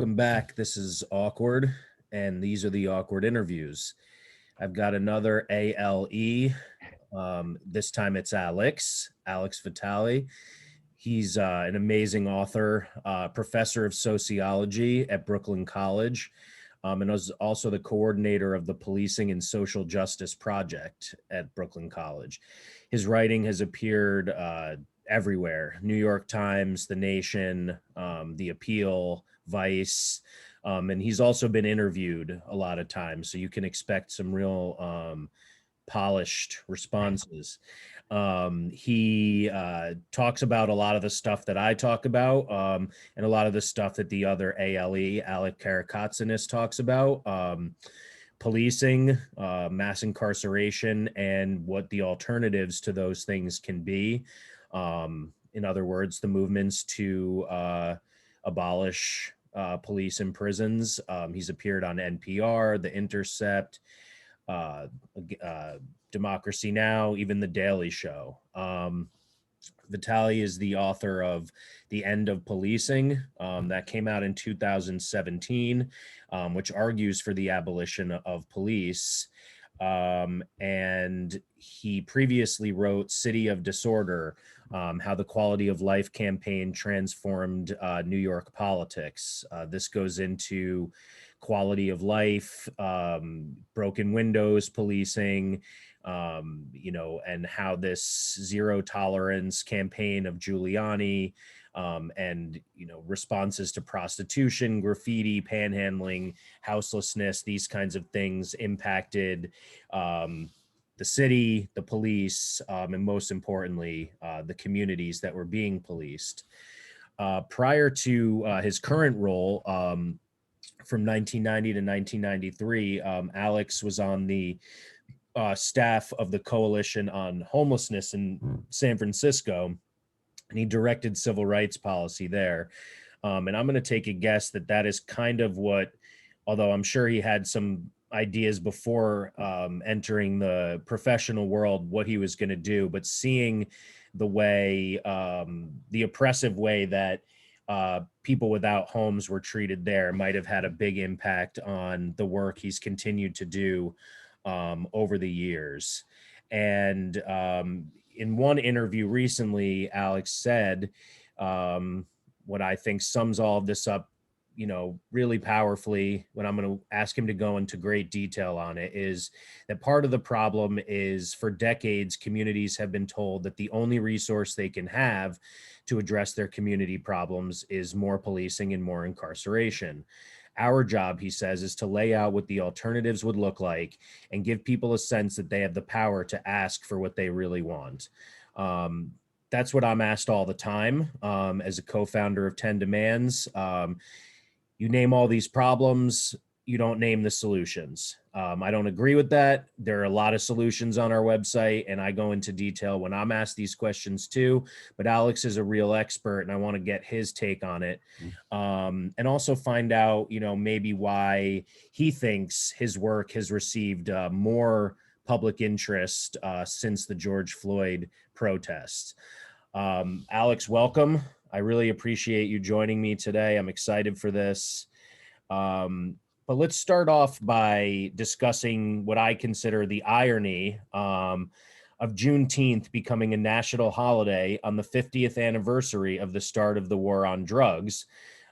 Welcome back. This is Awkward, and these are the Awkward interviews. I've got another ALE. This time it's Alex Vitale. He's an amazing author, professor of sociology at Brooklyn College, and is also the coordinator of the Policing and Social Justice Project at Brooklyn College. His writing has appeared everywhere: New York Times, The Nation, The Appeal, Vice, and he's also been interviewed a lot of times, so you can expect some real polished responses. He talks about a lot of the stuff that I talk about, and a lot of the stuff that the other ALE, Alec Karakatsanis, talks about. Policing, mass incarceration, and what the alternatives to those things can be. In other words, the movements to abolish police and prisons. He's appeared on NPR, The Intercept, uh, Democracy Now!, even The Daily Show. Vitale is the author of The End of Policing, that came out in 2017, which argues for the abolition of police. And he previously wrote City of Disorder, how the Quality of Life campaign transformed New York politics. This goes into quality of life, broken windows policing, and how this zero tolerance campaign of Giuliani, and responses to prostitution, graffiti, panhandling, houselessness, these kinds of things impacted the city, the police, and most importantly, the communities that were being policed. Prior to his current role, from 1990 to 1993, Alex was on the staff of the Coalition on Homelessness in San Francisco, and he directed civil rights policy there. And I'm going to take a guess that that is kind of what, although I'm sure he had some ideas before entering the professional world, what he was going to do, but seeing the way, the oppressive way that people without homes were treated there might have had a big impact on the work he's continued to do over the years. And in one interview recently, Alex said, what I think sums all of this up, really powerfully, when I'm going to ask him to go into great detail on it, is that part of the problem is, for decades, communities have been told that the only resource they can have to address their community problems is more policing and more incarceration. Our job, he says, is to lay out what the alternatives would look like and give people a sense that they have the power to ask for what they really want. That's what I'm asked all the time as a co-founder of 10 Demands. You name all these problems, you don't name the solutions. I don't agree with that. There are a lot of solutions on our website, and I go into detail when I'm asked these questions too, but Alex is a real expert, and I want to get his take on it. And also find out, maybe why he thinks his work has received more public interest since the George Floyd protests. Alex, welcome. I really appreciate you joining me today. I'm excited for this. But let's start off by discussing what I consider the irony of Juneteenth becoming a national holiday on the 50th anniversary of the start of the war on drugs,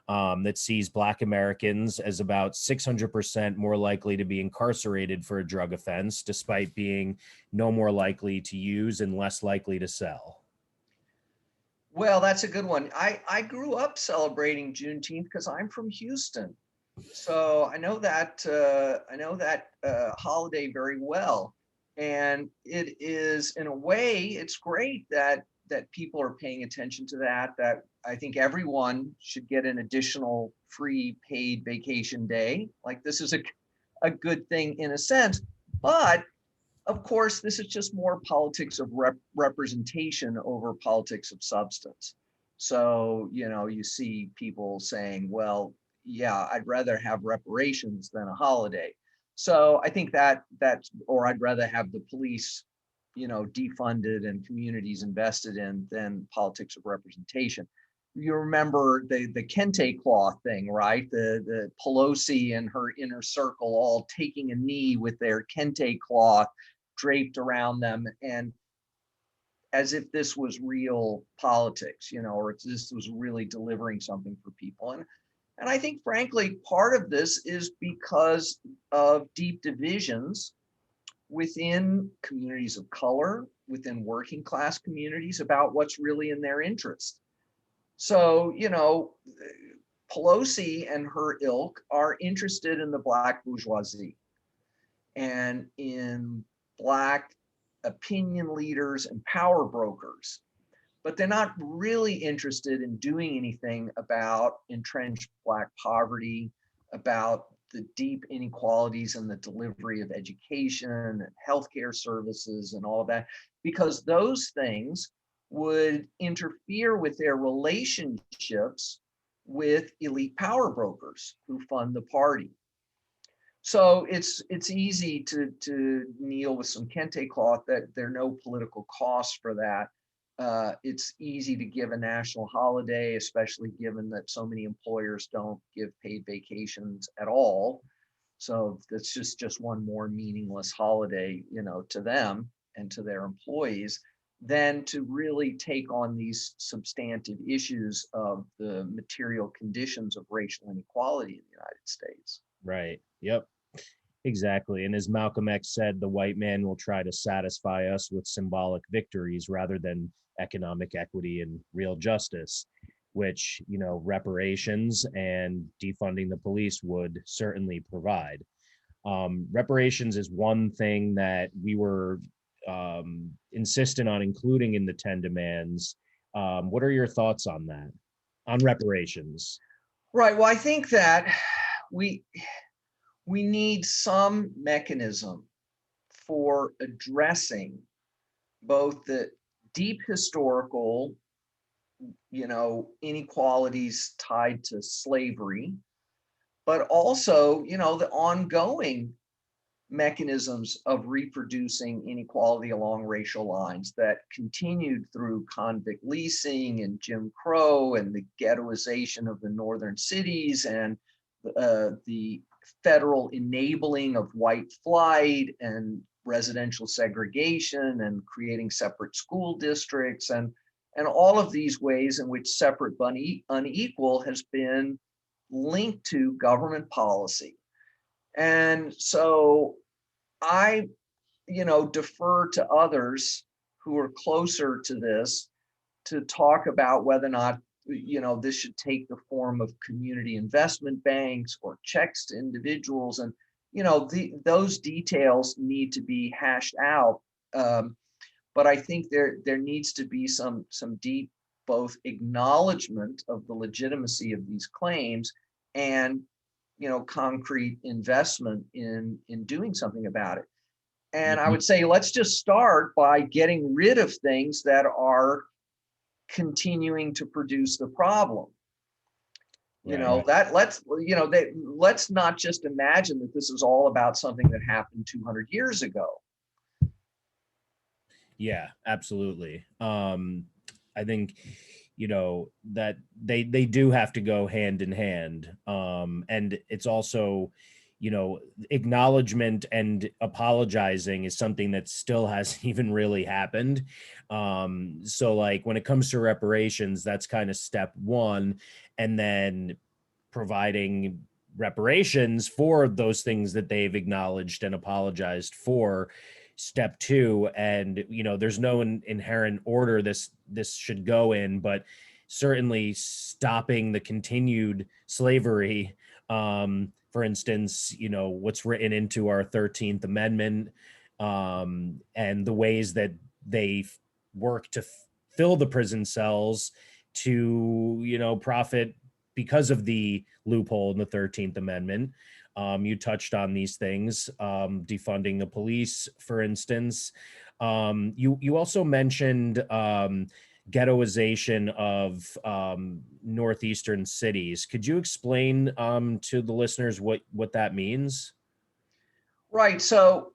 that sees Black Americans as about 600% more likely to be incarcerated for a drug offense, despite being no more likely to use and less likely to sell. Well, that's a good one. I grew up celebrating Juneteenth because I'm from Houston, so I know that holiday very well. And it is, in a way, it's great that people are paying attention to that. That I think everyone should get an additional free paid vacation day. Like, this is a good thing in a sense, but of course, this is just more politics of representation over politics of substance. So, you see people saying, well, yeah, I'd rather have reparations than a holiday. So I think or I'd rather have the police, defunded and communities invested in than politics of representation. you remember the kente cloth thing, right? The Pelosi and her inner circle all taking a knee with their kente cloth draped around them, and as if this was real politics, or this was really delivering something for people. And I think, frankly, part of this is because of deep divisions within communities of color, within working class communities about what's really in their interest. So, Pelosi and her ilk are interested in the Black bourgeoisie and in Black opinion leaders and power brokers, but they're not really interested in doing anything about entrenched Black poverty, about the deep inequalities in the delivery of education and healthcare services and all of that, because those things would interfere with their relationships with elite power brokers who fund the party. So it's easy to kneel with some kente cloth, that there are no political costs for that. It's easy to give a national holiday, especially given that so many employers don't give paid vacations at all. So that's just one more meaningless holiday, to them and to their employees, than to really take on these substantive issues of the material conditions of racial inequality in the United States. Right. Yep. Exactly. And as Malcolm X said, the white man will try to satisfy us with symbolic victories rather than economic equity and real justice, which, reparations and defunding the police would certainly provide. Reparations is one thing that we were insistent on including in the 10 demands. What are your thoughts on that, on reparations? Right. Well, I think that we need some mechanism for addressing both the deep historical, inequalities tied to slavery, but also, the ongoing mechanisms of reproducing inequality along racial lines that continued through convict leasing and Jim Crow and the ghettoization of the northern cities and the federal enabling of white flight and residential segregation and creating separate school districts and all of these ways in which separate but unequal has been linked to government policy. And so I, defer to others who are closer to this to talk about whether or not, this should take the form of community investment banks or checks to individuals. And, those details need to be hashed out. But I think there needs to be some deep both acknowledgement of the legitimacy of these claims and concrete investment in doing something about it. And I would say let's just start by getting rid of things that are continuing to produce the problem. Let's not just imagine that this is all about something that happened 200 years ago. Yeah, absolutely. I think that they do have to go hand in hand, and it's also acknowledgement and apologizing is something that still hasn't even really happened. So like when it comes to reparations, that's kind of step one, and then providing reparations for those things that they've acknowledged and apologized for, step two. And there's no inherent order this should go in, but certainly stopping the continued slavery, for instance, what's written into our 13th Amendment, and the ways that they work to fill the prison cells to profit because of the loophole in the 13th Amendment. You touched on these things, defunding the police, for instance. You also mentioned ghettoization of northeastern cities. Could you explain to the listeners what that means? Right. So,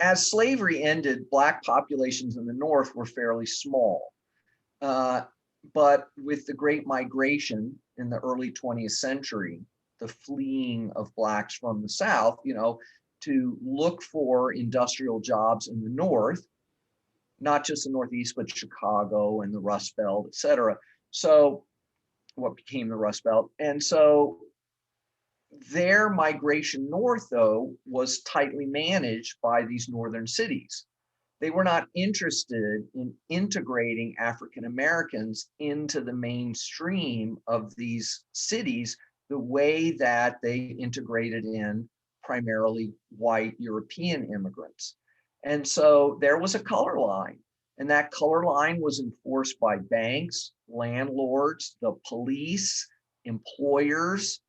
as slavery ended, Black populations in the North were fairly small. But with the Great Migration in the early 20th century, the fleeing of Blacks from the South, to look for industrial jobs in the North, not just the Northeast, but Chicago and the Rust Belt, et cetera. So what became the Rust Belt. And so their migration north, though, was tightly managed by these northern cities. They were not interested in integrating African Americans into the mainstream of these cities the way that they integrated in primarily white European immigrants. And so there was a color line, and that color line was enforced by banks, landlords, the police, employers,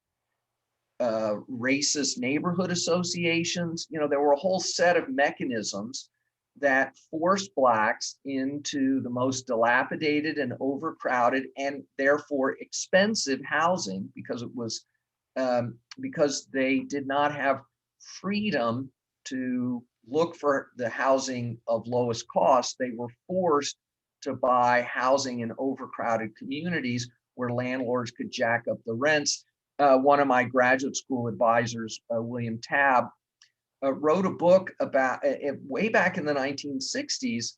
racist neighborhood associations. There were a whole set of mechanisms that forced Blacks into the most dilapidated and overcrowded and therefore expensive housing, because it was because they did not have freedom to look for the housing of lowest cost. They were forced to buy housing in overcrowded communities where landlords could jack up the rents. One of my graduate school advisors, William Tabb, wrote a book about way back in the 1960s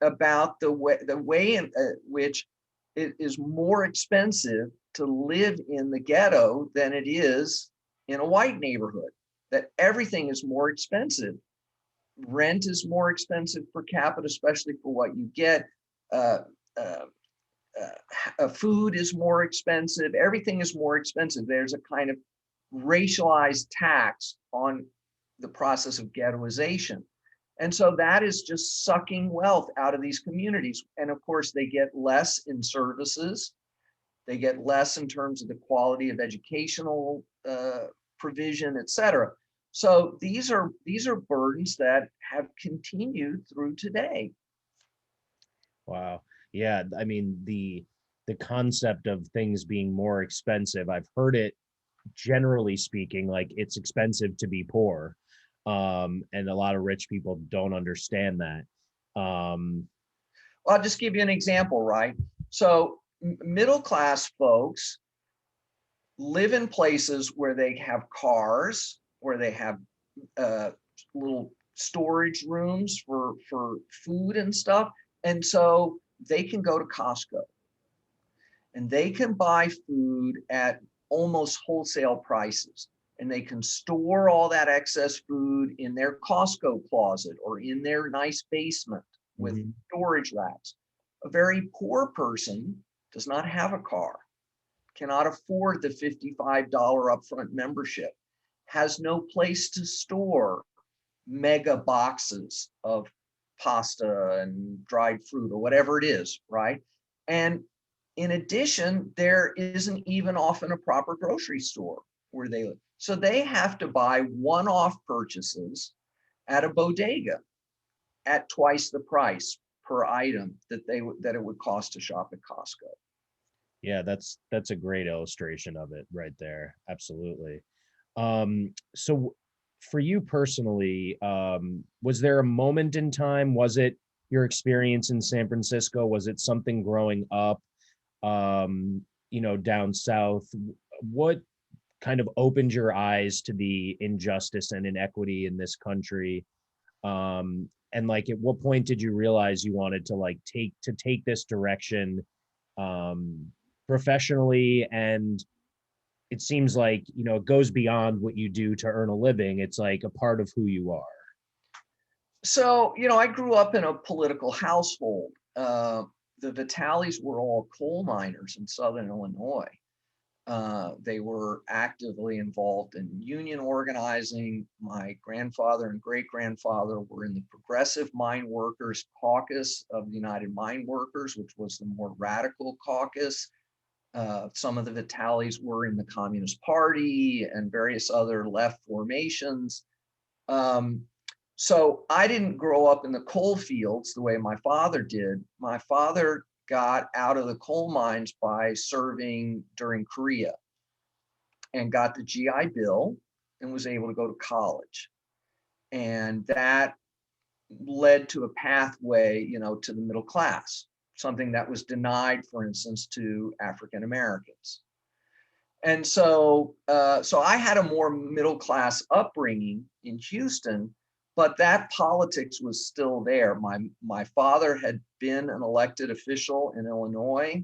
about the way in which it is more expensive to live in the ghetto than it is in a white neighborhood, that everything is more expensive. Rent is more expensive per capita, especially for what you get. Food is more expensive. Everything is more expensive. There's a kind of racialized tax on the process of ghettoization. And so that is just sucking wealth out of these communities. And of course, they get less in services. They get less in terms of the quality of educational provision, et cetera. So these are burdens that have continued through today. Wow. Yeah, I mean, the concept of things being more expensive, I've heard it generally speaking, like it's expensive to be poor. And a lot of rich people don't understand that. Well, I'll just give you an example, right? So middle class folks live in places where they have cars, where they have little storage rooms for food and stuff. And so they can go to Costco and they can buy food at almost wholesale prices. And they can store all that excess food in their Costco closet or in their nice basement with storage racks. A very poor person does not have a car, cannot afford the $55 upfront membership, has no place to store mega boxes of pasta and dried fruit or whatever it is, right? And in addition, there isn't even often a proper grocery store where they live. So they have to buy one-off purchases at a bodega at twice the price per item that it would cost to shop at Costco. Yeah, that's a great illustration of it right there. Absolutely. So for you personally, was there a moment in time? Was it your experience in San Francisco? Was it something growing up, down south? What kind of opened your eyes to the injustice and inequity in this country? And like, at what point did you realize you wanted to take this direction, professionally? And it seems like, it goes beyond what you do to earn a living. It's like a part of who you are. So, I grew up in a political household. The Vitales were all coal miners in Southern Illinois. They were actively involved in union organizing. My grandfather and great-grandfather were in the Progressive Mine Workers Caucus of the United Mine Workers, which was the more radical caucus. Some of the Vitales were in the Communist Party and various other left formations. So I didn't grow up in the coal fields the way my father did. My father got out of the coal mines by serving during Korea and got the GI Bill and was able to go to college. And that led to a pathway, to the middle class. something that was denied, for instance, to African Americans. And so, so I had a more middle class upbringing in Houston, but that politics was still there. My father had been an elected official in Illinois.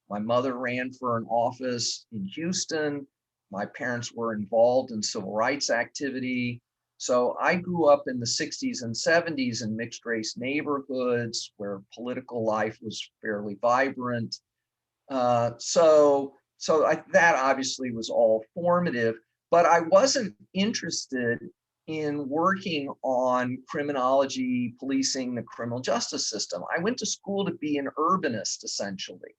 My mother ran for an office in Houston. My parents were involved in civil rights activity. So I grew up in the 60s and 70s in mixed race neighborhoods where political life was fairly vibrant. That obviously was all formative, but I wasn't interested in working on criminology, policing, the criminal justice system. I went to school to be an urbanist, essentially.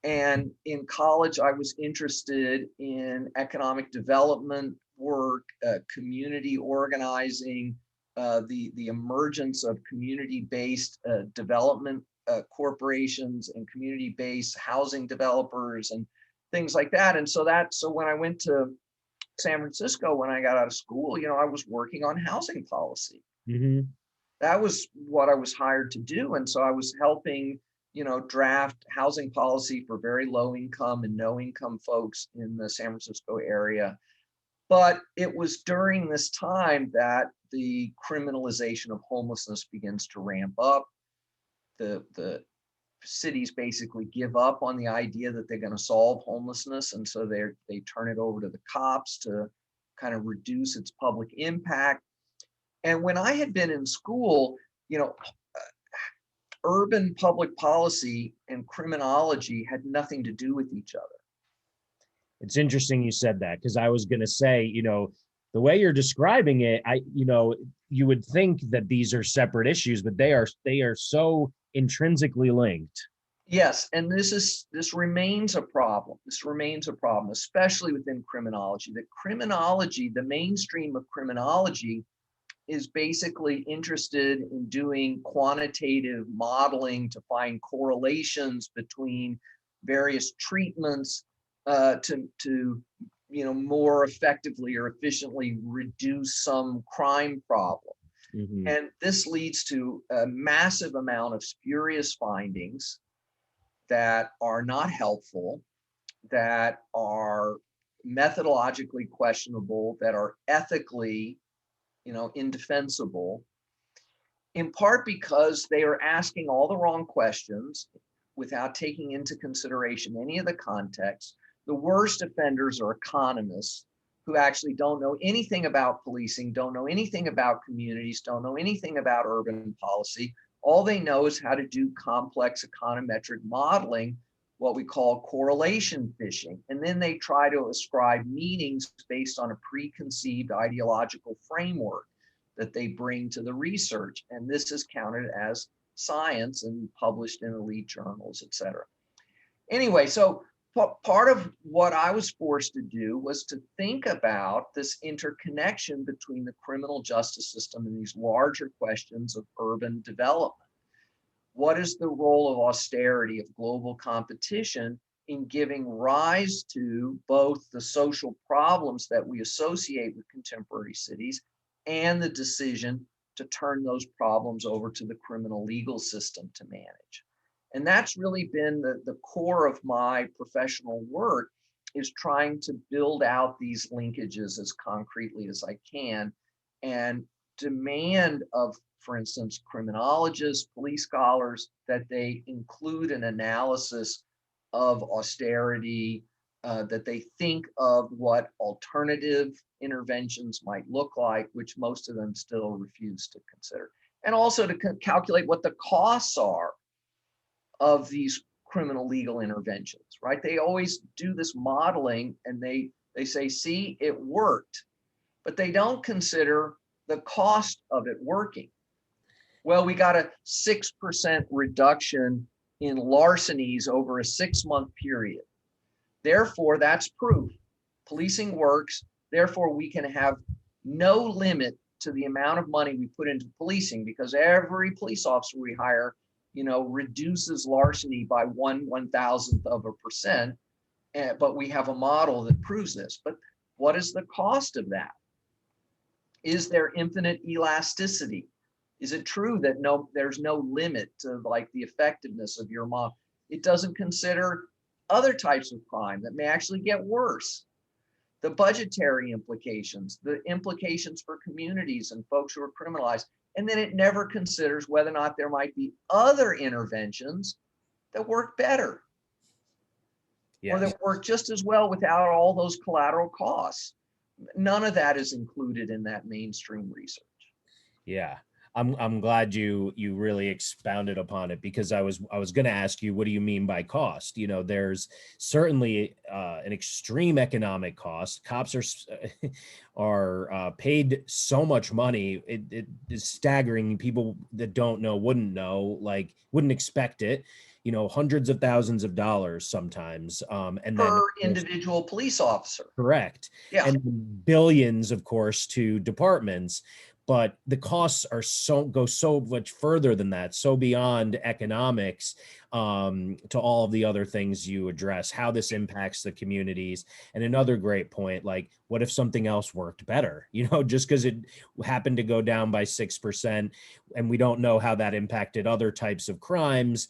And in college, I was interested in economic development work, community organizing, the emergence of community-based development corporations and community-based housing developers and things like that. And so when I went to San Francisco, when I got out of school, I was working on housing policy. Mm-hmm. That was what I was hired to do. And so I was helping, draft housing policy for very low income and no income folks in the San Francisco area. But it was during this time that the criminalization of homelessness begins to ramp up. The cities basically give up on the idea that they're going to solve homelessness, and so they turn it over to the cops to kind of reduce its public impact. And when I had been in school, urban public policy and criminology had nothing to do with each other. It's interesting you said that, because I was going to say, the way you're describing it, you would think that these are separate issues, but they are so intrinsically linked. Yes, and this remains a problem. This remains a problem, especially within criminology. The mainstream of criminology is basically interested in doing quantitative modeling to find correlations between various treatments to more effectively or efficiently reduce some crime problem. Mm-hmm. And this leads to a massive amount of spurious findings that are not helpful, that are methodologically questionable, that are ethically indefensible, in part because they are asking all the wrong questions without taking into consideration any of the context. The worst offenders are economists who actually don't know anything about policing, don't know anything about communities, don't know anything about urban policy. All they know is how to do complex econometric modeling, what we call correlation fishing. And then they try to ascribe meanings based on a preconceived ideological framework that they bring to the research. And this is counted as science and published in elite journals, et cetera. Anyway, so part of what I was forced to do was to think about this interconnection between the criminal justice system and these larger questions of urban development. What is the role of austerity, of global competition, in giving rise to both the social problems that we associate with contemporary cities and the decision to turn those problems over to the criminal legal system to manage? And that's really been the core of my professional work, is trying to build out these linkages as concretely as I can and demand of, for instance, criminologists, police scholars, that they include an analysis of austerity, that they think of what alternative interventions might look like, which most of them still refuse to consider. And also to calculate what the costs are of these criminal legal interventions, right? They always do this modeling and they say, see, it worked, but they don't consider the cost of it working. Well, we got a 6% reduction in larcenies over a 6-month period. Therefore, that's proof. Policing works. Therefore, we can have no limit to the amount of money we put into policing, because every police officer we hire, reduces larceny by 1/1000th of a percent. But we have a model that proves this. But what is the cost of that? Is there infinite elasticity? Is it true that there's no limit to like the effectiveness of your model? It doesn't consider other types of crime that may actually get worse. The budgetary implications, the implications for communities and folks who are criminalized. And then it never considers whether or not there might be other interventions that work better, or Yes. that work just as well without all those collateral costs. None of that is included in that mainstream research. Yeah. I'm glad you really expounded upon it, because I was going to ask you, what do you mean by cost? You know, there's certainly an extreme economic cost. Cops are paid so much money. It is staggering. People that don't know wouldn't know, like wouldn't expect it. You know, hundreds of thousands of dollars sometimes, and then Per individual police officer. correct, Yeah. and billions, of course, to departments. But the costs are go so much further than that, so beyond economics, to all of the other things you address, how this impacts the communities. And another great point, like, what if something else worked better? You know, just because it happened to go down by 6%, and we don't know how that impacted other types of crimes.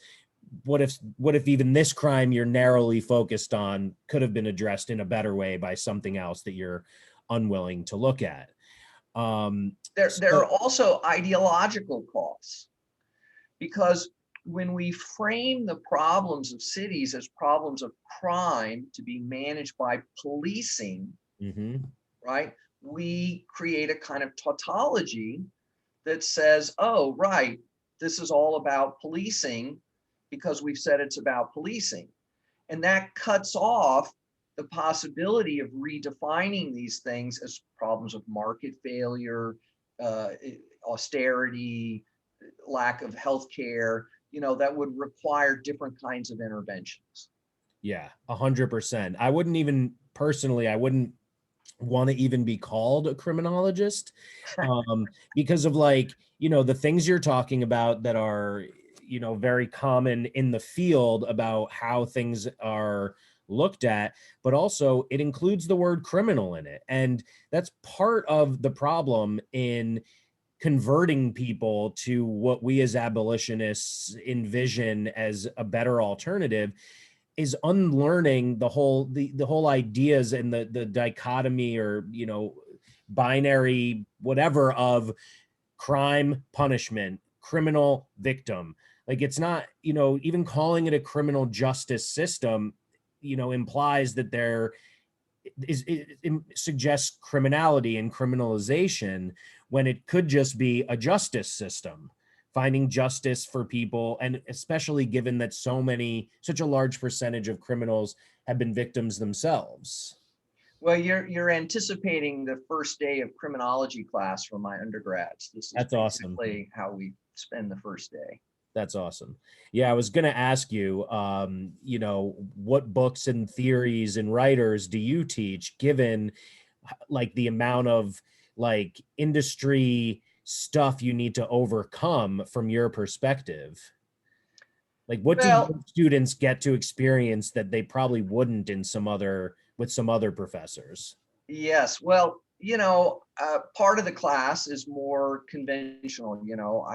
What if even this crime you're narrowly focused on could have been addressed in a better way by something else that you're unwilling to look at? There are also ideological costs, because when we frame the problems of cities as problems of crime to be managed by policing, right, we create a kind of tautology that says, oh, right, this is all about policing because we've said it's about policing. And that cuts off the possibility of redefining these things as problems of market failure, austerity, lack of health care, you know, that would require different kinds of interventions. Yeah, 100%. I wouldn't even personally, I wouldn't want to even be called a criminologist, because of, like, you know, the things you're talking about that are, you know, very common in the field about how things are looked at, but also it includes the word criminal in it. And that's part of the problem in converting people to what we as abolitionists envision as a better alternative, is unlearning the whole ideas and the dichotomy, or, you know, binary whatever of crime, punishment, criminal, victim. Like, it's not, you know, even calling it a criminal justice system, you know, implies that there is, it suggests criminality and criminalization, when it could just be a justice system, finding justice for people. And especially given that such a large percentage of criminals have been victims themselves. Well, you're anticipating the first day of criminology class for my undergrads. This is That's awesome. basically how we spend the first day. That's awesome. Yeah, I was going to ask you, you know, what books and theories and writers do you teach, given like the amount of like industry stuff you need to overcome from your perspective? Like, what do Well, your students get to experience that they probably wouldn't with some other professors? yes. Well, you know, part of the class is more conventional. You know,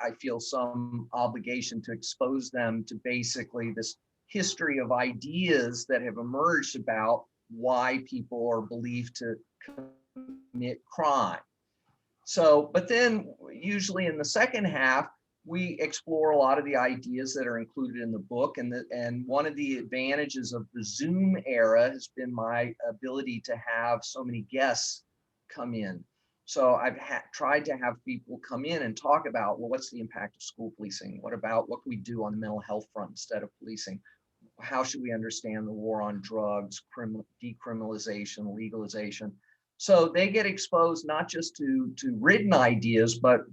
I feel some obligation to expose them to basically this history of ideas that have emerged about why people are believed to commit crime. So, but then usually in the second half, we explore a lot of the ideas that are included in the book. And one of the advantages of the Zoom era has been my ability to have so many guests come in. So I've tried to have people come in and talk about, well, what's the impact of school policing? What can we do on the mental health front instead of policing? How should we understand the war on drugs, decriminalization, legalization? So they get exposed not just to written ideas, but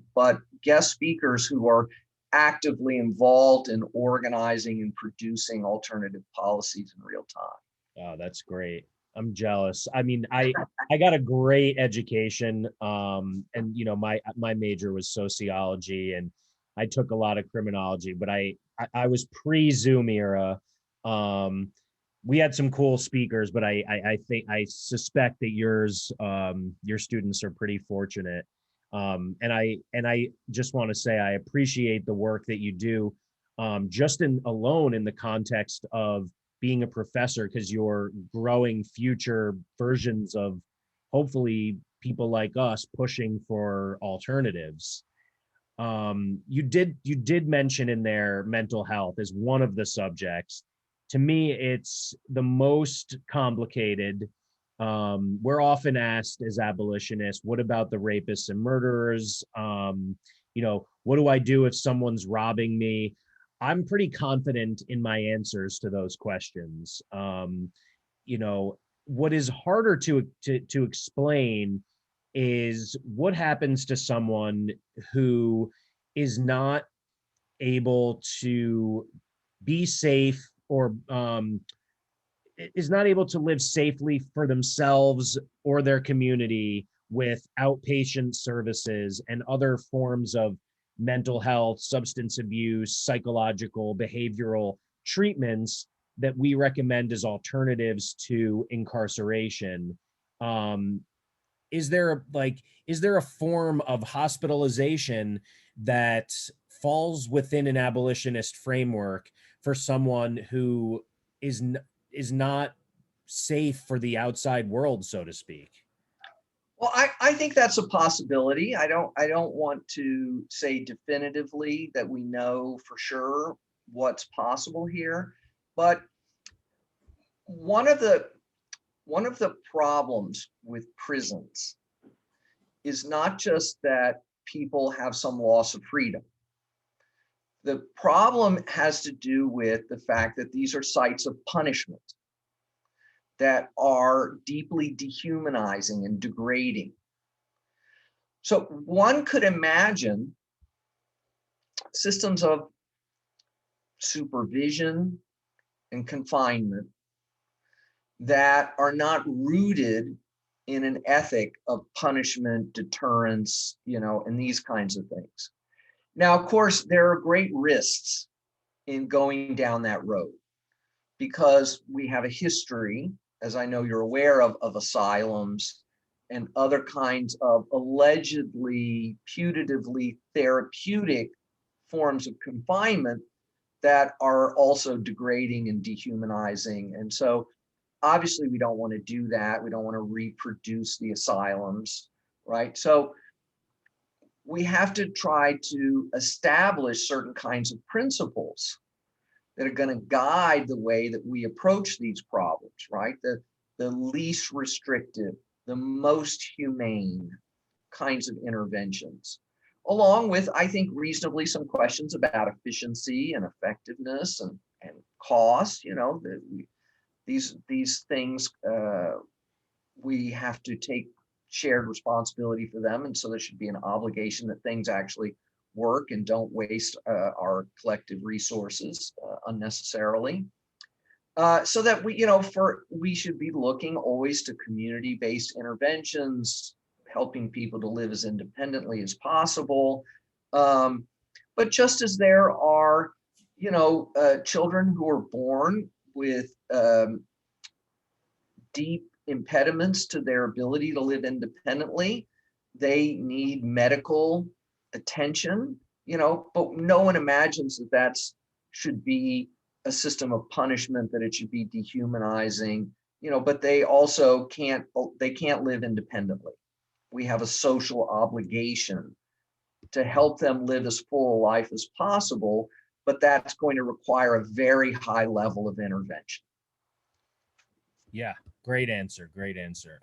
guest speakers who are actively involved in organizing and producing alternative policies in real time. Oh, that's great. I'm jealous. I mean, I got a great education, and you know, my major was sociology, and I took a lot of criminology, but I was pre-Zoom era. Um, we had some cool speakers, but I suspect that your students are pretty fortunate. And I just want to say I appreciate the work that you do, just in alone in the context of being a professor, because you're growing future versions of hopefully people like us pushing for alternatives. You did mention in there mental health as one of the subjects. To me, it's the most complicated. We're often asked as abolitionists, what about the rapists and murderers? What do I do if someone's robbing me? I'm pretty confident in my answers to those questions. You know, what is harder to explain is what happens to someone who is not able to be safe, or is not able to live safely for themselves or their community with outpatient services and other forms of mental health, substance abuse, psychological, behavioral treatments that we recommend as alternatives to incarceration. Um, is there a form of hospitalization that falls within an abolitionist framework for someone who is is not safe for the outside world, so to speak? Well, I think that's a possibility. I don't want to say definitively that we know for sure what's possible here, but one of the one of the problems with prisons is not just that people have some loss of freedom. The problem has to do with the fact that these are sites of punishment that are deeply dehumanizing and degrading. So one could imagine systems of supervision and confinement that are not rooted in an ethic of punishment, deterrence, and these kinds of things. Now, of course, there are great risks in going down that road because we have a history, as I know you're aware of asylums and other kinds of allegedly putatively therapeutic forms of confinement that are also degrading and dehumanizing. And so obviously we don't want to do that. We don't want to reproduce the asylums, right? So we have to try to establish certain kinds of principles that are going to guide the way that we approach these problems, right? The least restrictive, the most humane kinds of interventions, along with, I think, reasonably some questions about efficiency and effectiveness and cost. These things, we have to take shared responsibility for them. And so there should be an obligation that things actually work and don't waste our collective resources unnecessarily. So that we should be looking always to community-based interventions, helping people to live as independently as possible. But just as there are, children who are born with deep impediments to their ability to live independently, they need medical attention, but no one imagines that that's should be a system of punishment, that it should be dehumanizing, but they also can't live independently. We have a social obligation to help them live as full a life as possible, but that's going to require a very high level of intervention. Yeah, great answer. Great answer.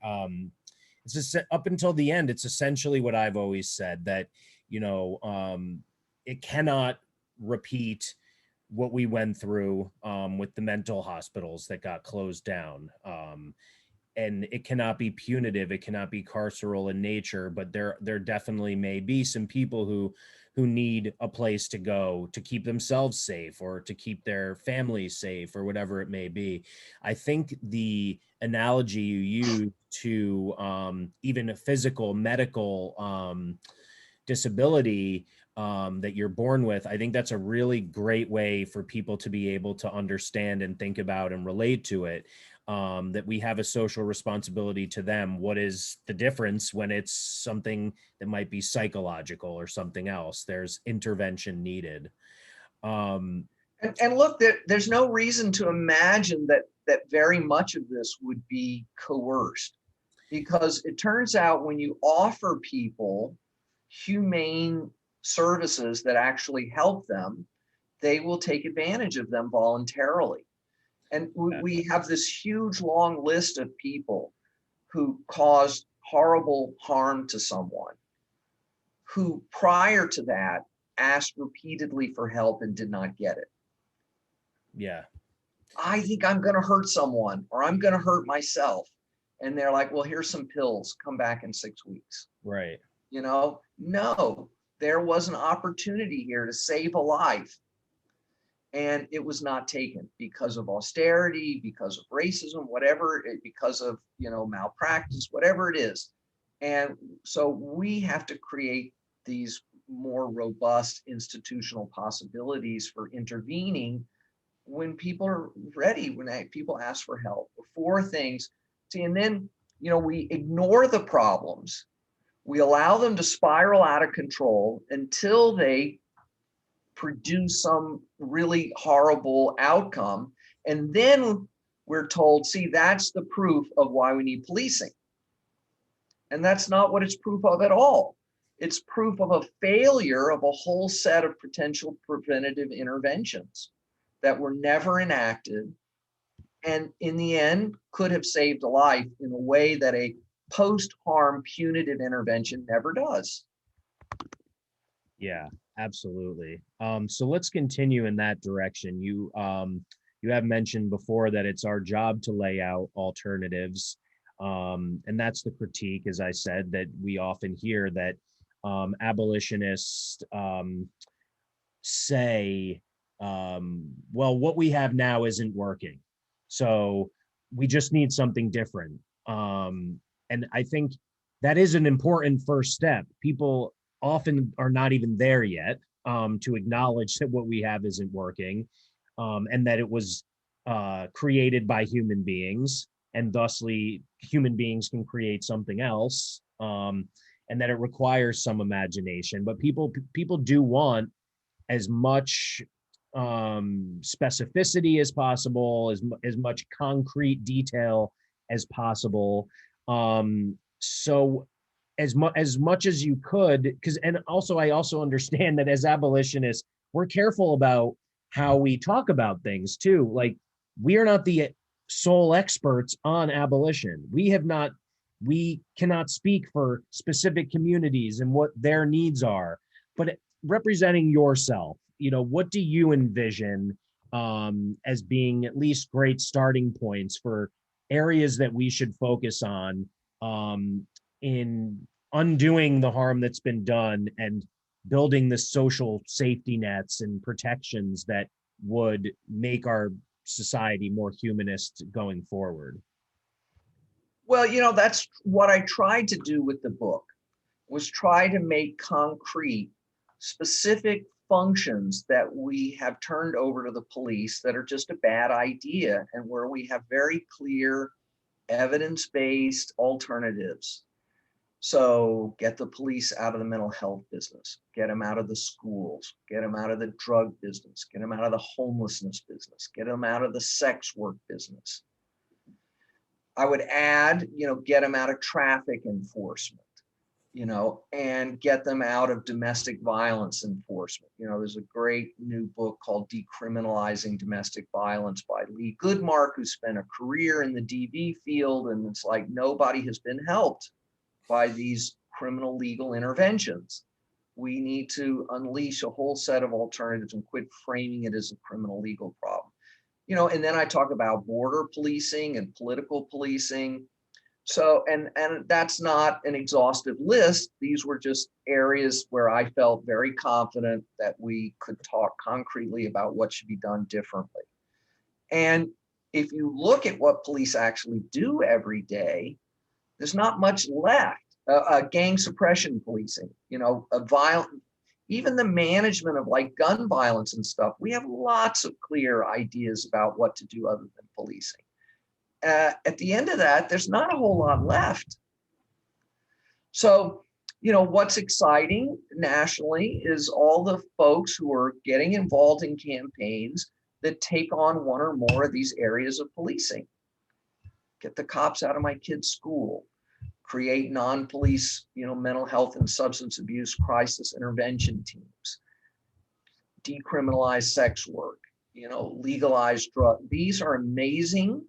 It's just up until the end, it's essentially what I've always said, that, it cannot repeat what we went through with the mental hospitals that got closed down. And it cannot be punitive, it cannot be carceral in nature, but there definitely may be some people who need a place to go to keep themselves safe or to keep their families safe or whatever it may be. I think the analogy you use to even a physical medical disability that you're born with, I think that's a really great way for people to be able to understand and think about and relate to it. that we have a social responsibility to them. What is the difference when it's something that might be psychological or something else? There's intervention needed. And look, there's no reason to imagine that very much of this would be coerced, because it turns out when you offer people humane services that actually help them, they will take advantage of them voluntarily. And we have this huge long list of people who caused horrible harm to someone, who prior to that asked repeatedly for help and did not get it. Yeah. I think I'm going to hurt someone, or I'm going to hurt myself. And they're like, well, here's some pills, come back in 6 weeks. Right. You know, no, there was an opportunity here to save a life. And it was not taken because of austerity, because of racism, whatever, because of, malpractice, whatever it is. And so we have to create these more robust institutional possibilities for intervening when people are ready, when people ask for help, before things. See, and then, we ignore the problems. We allow them to spiral out of control until they produce some really horrible outcome. And then we're told, see, that's the proof of why we need policing. And that's not what it's proof of at all. It's proof of a failure of a whole set of potential preventative interventions that were never enacted, and in the end could have saved a life in a way that a post-harm punitive intervention never does. Yeah, absolutely. So let's continue in that direction. You have mentioned before that it's our job to lay out alternatives. And that's the critique, as I said, that we often hear, that abolitionists say, well, what we have now isn't working, so we just need something different. And I think that is an important first step. People often are not even there yet, to acknowledge that what we have isn't working, and that it was created by human beings, and thusly human beings can create something else, and that it requires some imagination. But people do want as much specificity as possible, as much concrete detail as possible. So as much as you could, because, and also I also understand that as abolitionists, we're careful about how we talk about things too. Like, we are not the sole experts on abolition. We cannot speak for specific communities and what their needs are, but representing yourself, what do you envision as being at least great starting points for areas that we should focus on in undoing the harm that's been done and building the social safety nets and protections that would make our society more humanist going forward? Well, that's what I tried to do with the book, was try to make concrete specific functions that we have turned over to the police that are just a bad idea, and where we have very clear evidence-based alternatives. So get the police out of the mental health business, get them out of the schools, get them out of the drug business, get them out of the homelessness business, get them out of the sex work business. I would add, get them out of traffic enforcement, and get them out of domestic violence enforcement. There's a great new book called Decriminalizing Domestic Violence by Lee Goodmark, who spent a career in the DV field, and it's like nobody has been helped by these criminal legal interventions. We need to unleash a whole set of alternatives and quit framing it as a criminal legal problem. And then I talk about border policing and political policing. So, and that's not an exhaustive list. These were just areas where I felt very confident that we could talk concretely about what should be done differently. And if you look at what police actually do every day, there's not much left. Gang suppression policing, even the management of like gun violence and stuff. We have lots of clear ideas about what to do other than policing. at the end of that, there's not a whole lot left. So, what's exciting nationally is all the folks who are getting involved in campaigns that take on one or more of these areas of policing. Get the cops out of my kid's school, create non-police, mental health and substance abuse crisis intervention teams, decriminalize sex work, legalize drug. These are amazing.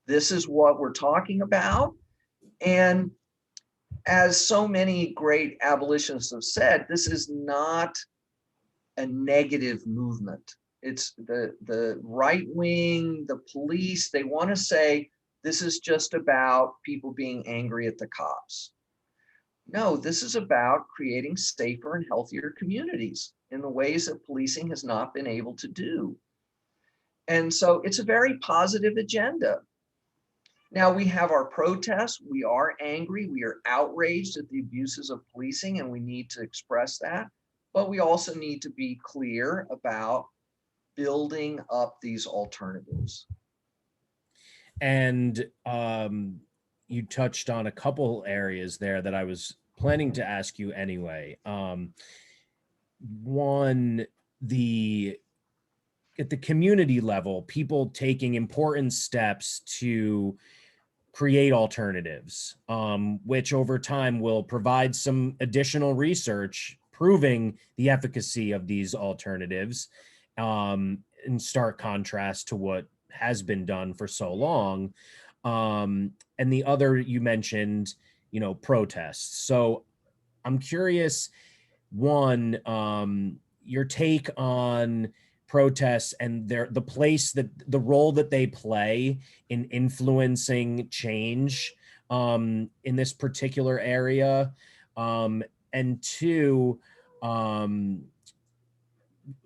This is what we're talking about. And as so many great abolitionists have said, this is not a negative movement. It's the right wing, the police, they want to say this is just about people being angry at the cops. No, this is about creating safer and healthier communities in the ways that policing has not been able to do. And so it's a very positive agenda. Now we have our protests. We are angry. We are outraged at the abuses of policing, and we need to express that. But we also need to be clear about building up these alternatives. And you touched on a couple areas there that I was planning to ask you anyway. One, at the community level, people taking important steps to create alternatives, which over time will provide some additional research proving the efficacy of these alternatives, in stark contrast to what has been done for so long. And the other you mentioned, protests. So I'm curious, one, your take on protests and the role that they play in influencing change in this particular area. And two,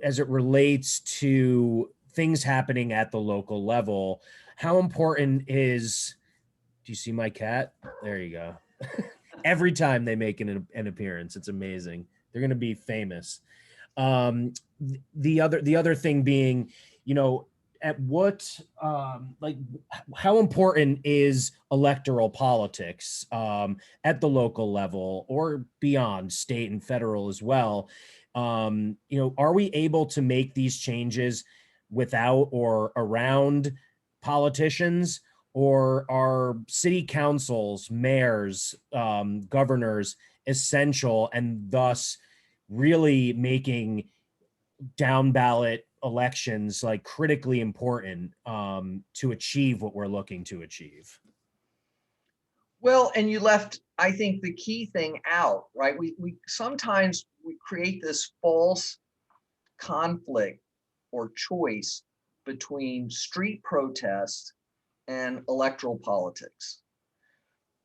as it relates to things happening at the local level, how important is, do you see my cat? There you go. Every time they make an appearance, it's amazing. They're going to be famous. The other thing being, at what, how important is electoral politics at the local level or beyond, state and federal as well? Are we able to make these changes without or around politicians, or are city councils, mayors, governors essential and thus really making down ballot elections like critically important to achieve what we're looking to achieve? Well, and you left, I think, the key thing out, right? We sometimes we create this false conflict or choice between street protests and electoral politics.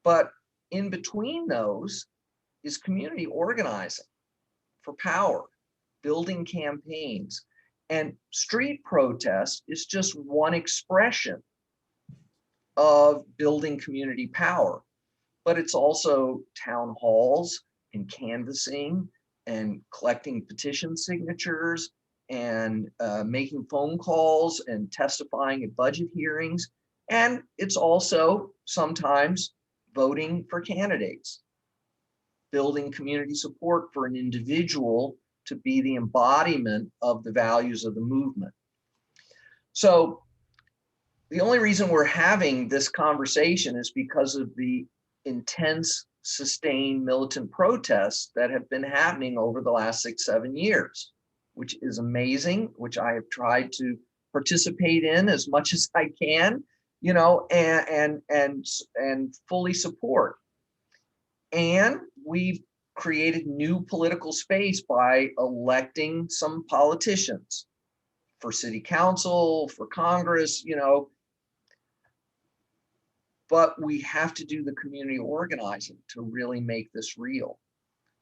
But in between those is community organizing for power, building campaigns. And street protest is just one expression of building community power. But it's also town halls and canvassing and collecting petition signatures and making phone calls and testifying at budget hearings. And it's also sometimes voting for candidates, building community support for an individual to be the embodiment of the values of the movement. So the only reason we're having this conversation is because of the intense, sustained militant protests that have been happening over the last 6-7 years, which is amazing, which I have tried to participate in as much as I can, and fully support. And we've created new political space by electing some politicians for city council, for Congress, but we have to do the community organizing to really make this real,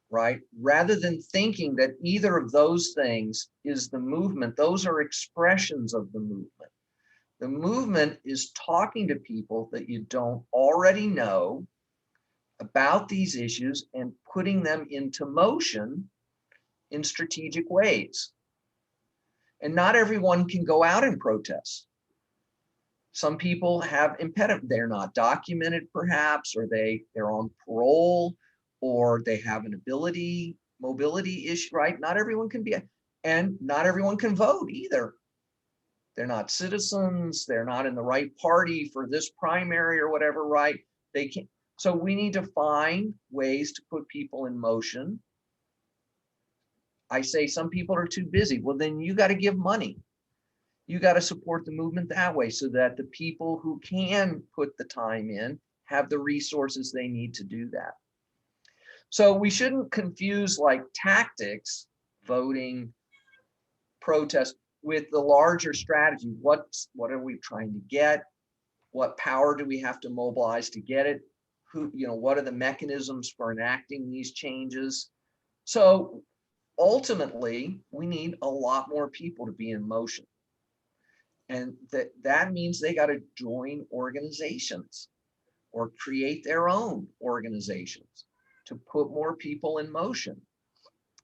right? Rather than thinking that either of those things is the movement, those are expressions of the movement. The movement is talking to people that you don't already know about these issues and putting them into motion in strategic ways. And not everyone can go out and protest. Some people have impediment. They're not documented perhaps, or they're on parole, or they have an mobility issue, right? Not everyone can be, and not everyone can vote either. They're not citizens, they're not in the right party for this primary or whatever, right? They can't. So we need to find ways to put people in motion. I say some people are too busy. Well, then you got to give money. You got to support the movement that way so that the people who can put the time in have the resources they need to do that. So we shouldn't confuse like tactics, voting, protest, with the larger strategy. What are we trying to get? What power do we have to mobilize to get it? What are the mechanisms for enacting these changes? So ultimately, we need a lot more people to be in motion. And that means they got to join organizations or create their own organizations to put more people in motion.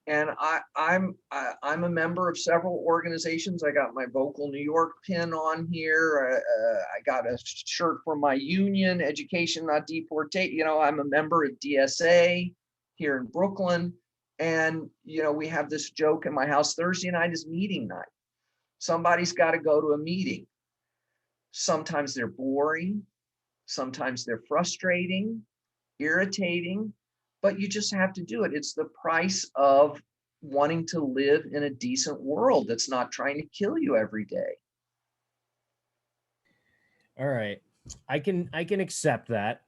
And I'm a member of several organizations. I got my Vocal New York pin on here. I got a shirt from my union, Education Not Deportation. I'm a member of DSA here in Brooklyn. And we have this joke in my house: Thursday night is meeting night. Somebody's got to go to a meeting. Sometimes they're boring. Sometimes they're frustrating, irritating, but you just have to do it. It's the price of wanting to live in a decent world that's not trying to kill you every day. All right. I can accept that.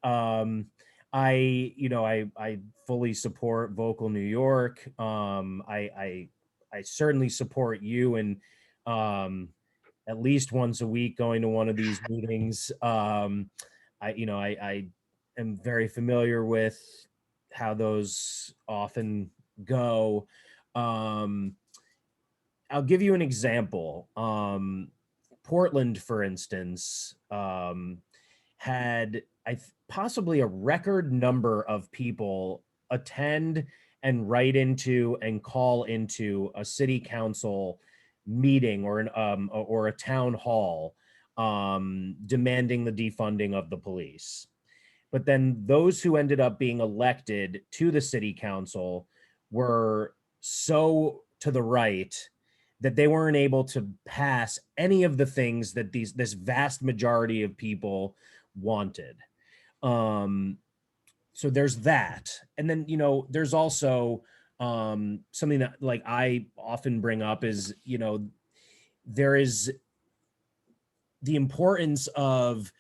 I fully support Vocal New York. I certainly support you, and at least once a week going to one of these meetings. I am very familiar with how those often go. I'll give you an example. Portland, for instance, had possibly a record number of people attend and write into and call into a city council meeting or a town hall demanding the defunding of the police. But then those who ended up being elected to the city council were so to the right that they weren't able to pass any of the things that this vast majority of people wanted. So there's that. And then, there's also something that like I often bring up is, there is the importance of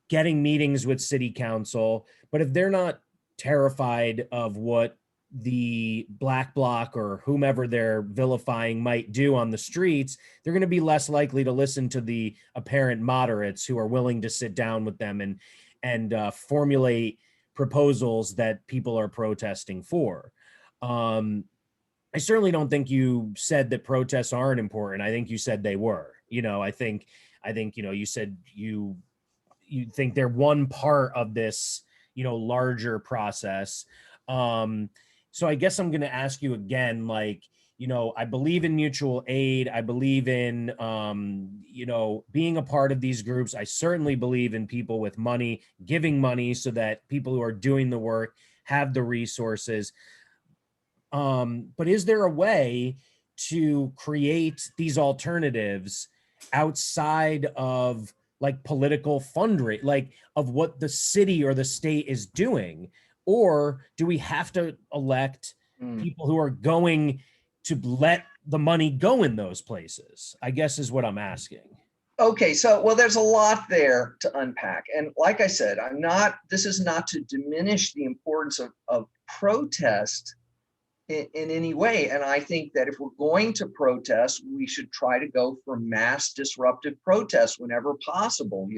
getting meetings with city council, but if they're not terrified of what the black bloc or whomever they're vilifying might do on the streets, they're going to be less likely to listen to the apparent moderates who are willing to sit down with them and formulate proposals that people are protesting for. I certainly don't think you said that protests aren't important. I think you said they were. I think you said you think they're one part of this, larger process. So I guess I'm going to ask you again, like, I believe in mutual aid. I believe in, being a part of these groups. I certainly believe in people with money, giving money so that people who are doing the work have the resources. But is there a way to create these alternatives outside of like political fundraising, like of what the city or the state is doing? Or do we have to elect people who are going to let the money go in those places? I guess is what I'm asking. Okay, so there's a lot there to unpack. And like I said, this is not to diminish the importance of protest in any way. And I think that if we're going to protest, we should try to go for mass disruptive protests whenever possible.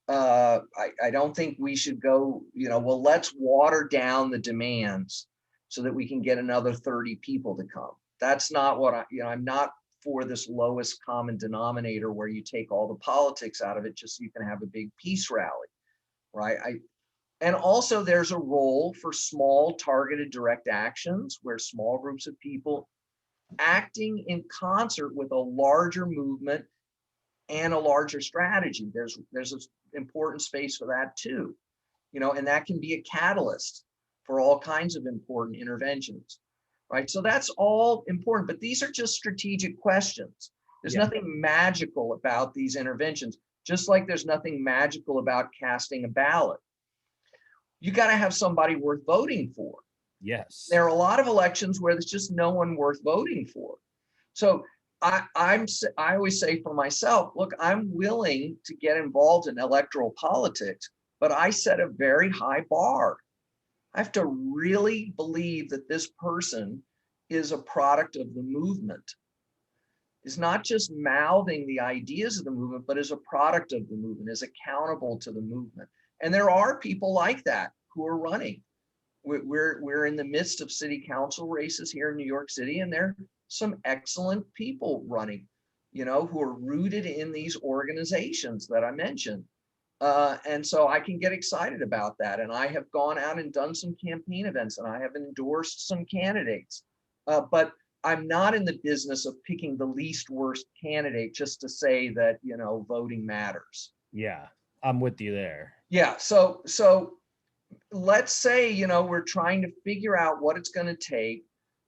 I don't think we should go, let's water down the demands so that we can get another 30 people to come. That's not what I'm not for this lowest common denominator where you take all the politics out of it just so you can have a big peace rally, right? And also there's a role for small targeted direct actions where small groups of people acting in concert with a larger movement and a larger strategy. There's an important space for that too, and that can be a catalyst for all kinds of important interventions, right? So that's all important, but these are just strategic questions. There's nothing magical about these interventions, just like there's nothing magical about casting a ballot. You got to have somebody worth voting for. Yes. There are a lot of elections where there's just no one worth voting for. So I always say for myself, look, I'm willing to get involved in electoral politics, but I set a very high bar. I have to really believe that this person is a product of the movement, is not just mouthing the ideas of the movement, but is a product of the movement, is accountable to the movement. And there are people like that who are running. We're in the midst of city council races here in New York City, and there are some excellent people running, who are rooted in these organizations that I mentioned. And so I can get excited about that. And I have gone out and done some campaign events, and I have endorsed some candidates. But I'm not in the business of picking the least worst candidate just to say that, voting matters. Yeah, I'm with you there. Yeah. So let's say, we're trying to figure out what it's going to take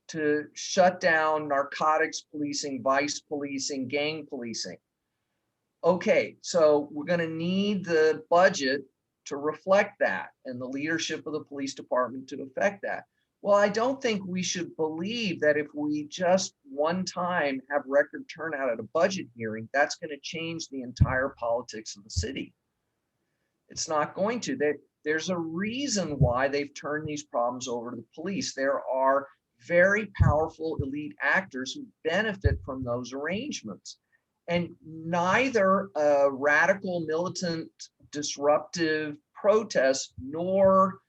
to shut down narcotics policing, vice policing, gang policing. Okay, so we're going to need the budget to reflect that and the leadership of the police department to affect that. Well, I don't think we should believe that if we just one time have record turnout at a budget hearing, that's going to change the entire politics of the city. It's not going to. There's a reason why they've turned these problems over to the police. There are very powerful elite actors who benefit from those arrangements. And neither a radical, militant, disruptive protest nor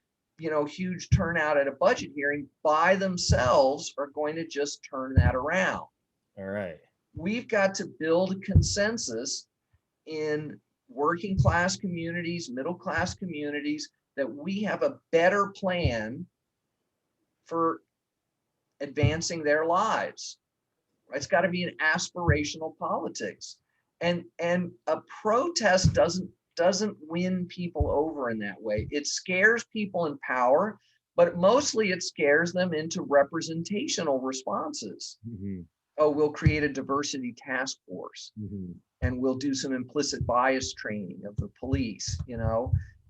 huge turnout at a budget hearing by themselves are going to just turn that around. All right. We've got to build a consensus in working class communities, middle class communities, that we have a better plan for advancing their lives. It's got to be an aspirational politics. And a protest doesn't win people over in that way. It scares people in power, but mostly it scares them into representational responses. Mm-hmm. Oh, we'll create a diversity task force. Mm-hmm. And we'll do some implicit bias training of the police,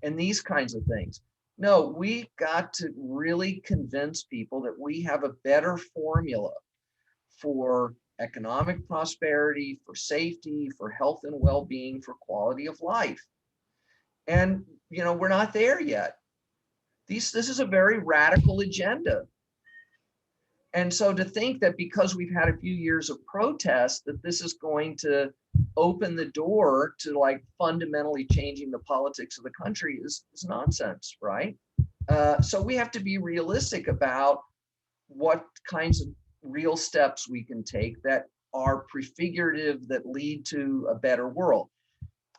and these kinds of things. No, we've got to really convince people that we have a better formula for economic prosperity, for safety, for health and well-being, for quality of life. And, we're not there yet. This is a very radical agenda. And so to think that because we've had a few years of protest, that this is going to open the door to fundamentally changing the politics of the country is nonsense, right? So we have to be realistic about what kinds of real steps we can take that are prefigurative, that lead to a better world.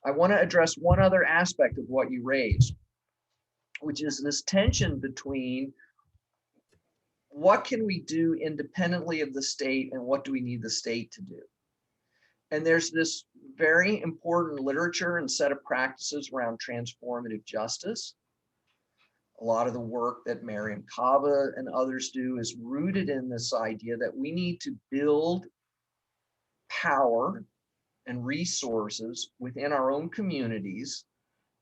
I want to address one other aspect of what you raised, which is this tension between what can we do independently of the state and what do we need the state to do? And there's this very important literature and set of practices around transformative justice. A lot of the work that Mariam Kaba and others do is rooted in this idea that we need to build power and resources within our own communities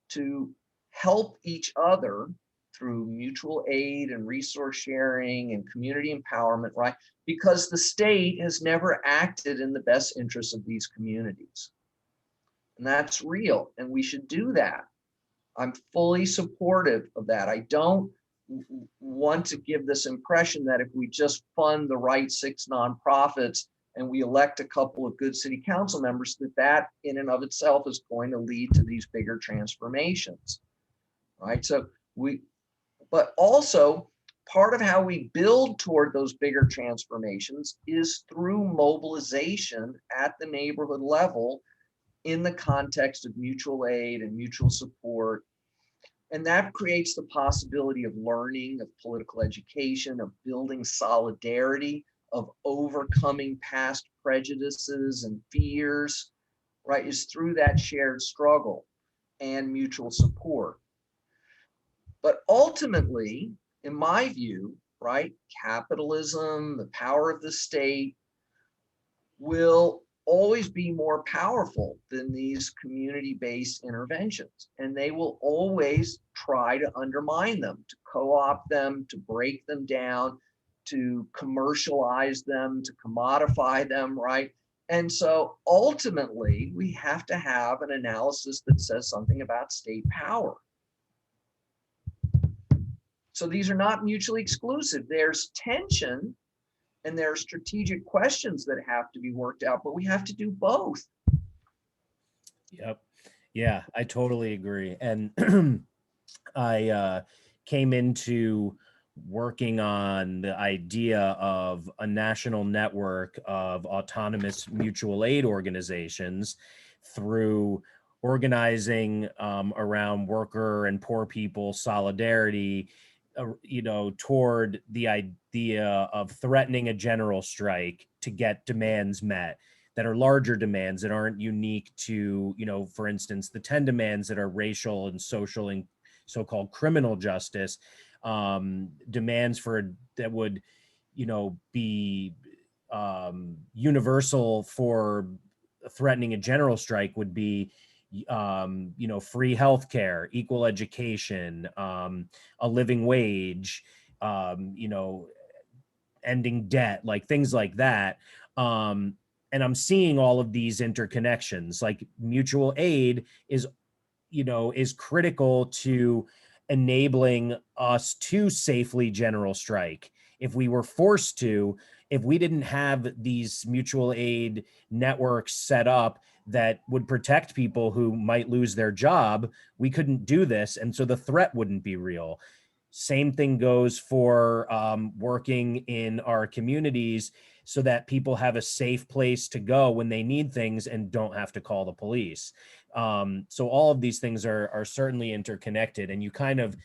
to help each other through mutual aid and resource sharing and community empowerment, right? Because the state has never acted in the best interests of these communities. And that's real, and we should do that. I'm fully supportive of that. I don't want to give this impression that if we just fund the right 6 nonprofits and we elect a couple of good city council members, that in and of itself is going to lead to these bigger transformations, right? But also part of how we build toward those bigger transformations is through mobilization at the neighborhood level in the context of mutual aid and mutual support. And that creates the possibility of learning, of political education, of building solidarity, of overcoming past prejudices and fears, right, is through that shared struggle and mutual support. But ultimately, in my view, right, capitalism, the power of the state will always be more powerful than these community-based interventions. And they will always try to undermine them, to co-opt them, to break them down, to commercialize them, to commodify them, right? And so ultimately, we have to have an analysis that says something about state power. So these are not mutually exclusive. There's tension and there are strategic questions that have to be worked out, but we have to do both. Yep. Yeah, I totally agree. And I came into working on the idea of a national network of autonomous mutual aid organizations through organizing around worker and poor people solidarity, toward the idea of threatening a general strike to get demands met that are larger demands that aren't unique to, for instance, the 10 demands that are racial and social and so-called criminal justice, demands for that would, be universal for threatening a general strike would be, free healthcare, equal education, a living wage, ending debt, like things like that. And I'm seeing all of these interconnections, like mutual aid is critical to enabling us to safely general strike. If we were forced to, if we didn't have these mutual aid networks set up that would protect people who might lose their job, we couldn't do this. And so the threat wouldn't be real. Same thing goes for working in our communities so that people have a safe place to go when they need things and don't have to call the police. So all of these things are certainly interconnected, and you kind of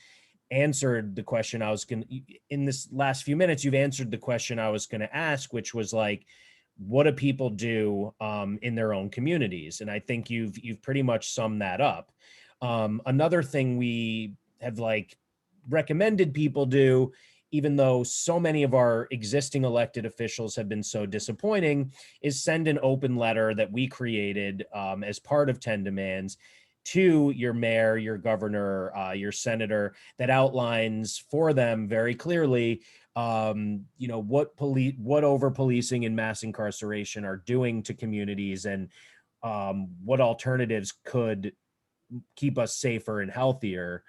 answered the question I was going to, in this last few minutes, you've answered the question I was going to ask, which was like, what do people do in their own communities? And I think you've pretty much summed that up. Another thing we have recommended people do, even though so many of our existing elected officials have been so disappointing, is send an open letter that we created as part of 10 Demands to your mayor, your governor, your senator, that outlines for them very clearly, what over policing and mass incarceration are doing to communities, and what alternatives could keep us safer and healthier.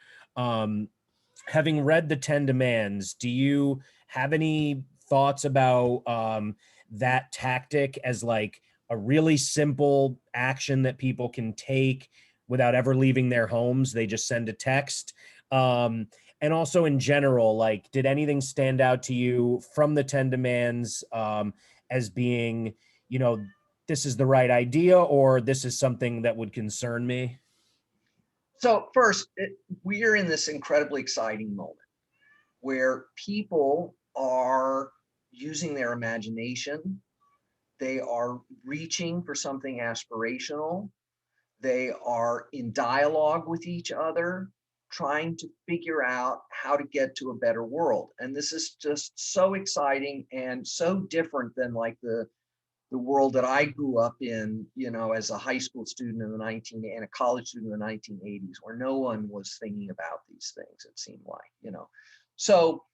Having read the 10 Demands, do you have any thoughts about that tactic as like a really simple action that people can take without ever leaving their homes? They just send a text. And also in general, like, did anything stand out to you from the 10 Demands as being, this is the right idea, or this is something that would concern me? So first, we are in this incredibly exciting moment where people are using their imagination. They are reaching for something aspirational. They are in dialogue with each other, trying to figure out how to get to a better world. And this is just so exciting and so different than like the world that I grew up in, as a high school student in the and a college student in the 1980s, where no one was thinking about these things, it seemed like. So,